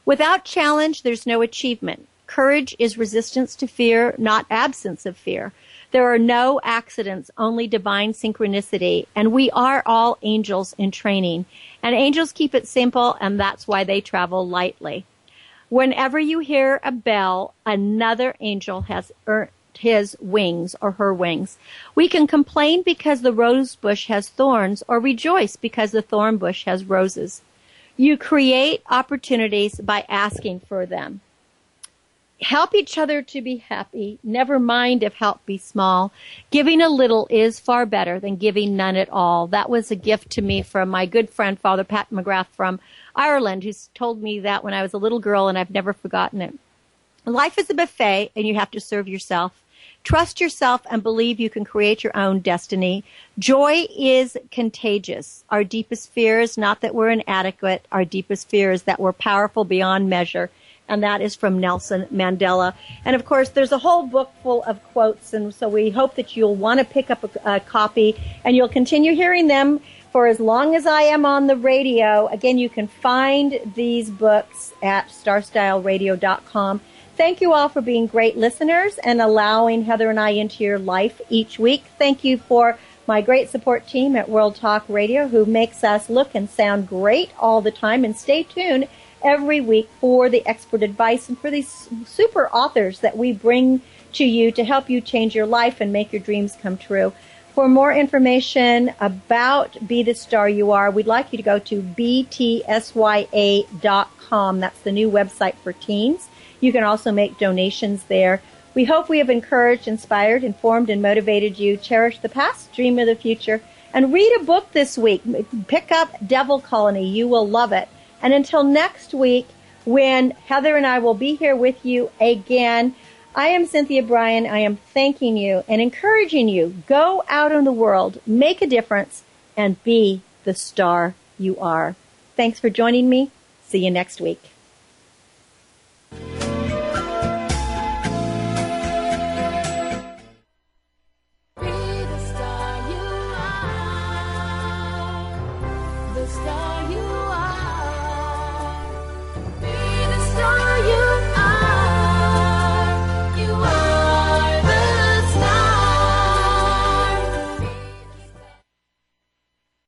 Without challenge, there's no achievement. Courage is resistance to fear, not absence of fear. There are no accidents, only divine synchronicity. And we are all angels in training. And angels keep it simple, and that's why they travel lightly. Whenever you hear a bell, another angel has earned his wings or her wings. We can complain because the rose bush has thorns, or rejoice because the thorn bush has roses. You create opportunities by asking for them. Help each other to be happy. Never mind if help be small. Giving a little is far better than giving none at all. That was a gift to me from my good friend, Father Pat McGrath from Ireland, who's told me that when I was a little girl, and I've never forgotten it. Life is a buffet, and you have to serve yourself. Trust yourself and believe you can create your own destiny. Joy is contagious. Our deepest fear is not that we're inadequate. Our deepest fear is that we're powerful beyond measure. And that is from Nelson Mandela. And of course, there's a whole book full of quotes. And so we hope that you'll want to pick up a copy and you'll continue hearing them for as long as I am on the radio. Again, you can find these books at starstyleradio.com. Thank you all for being great listeners and allowing Heather and I into your life each week. Thank you for my great support team at World Talk Radio who makes us look and sound great all the time. And stay tuned every week for the expert advice and for these super authors that we bring to you to help you change your life and make your dreams come true. For more information about Be the Star You Are, we'd like you to go to btsya.com. That's the new website for teens. You can also make donations there. We hope we have encouraged, inspired, informed, and motivated you. Cherish the past, dream of the future, and read a book this week. Pick up Devil Colony. You will love it. And until next week, when Heather and I will be here with you again, I am Cynthia Brian. I am thanking you and encouraging you. Go out in the world, make a difference, and be the star you are. Thanks for joining me. See you next week.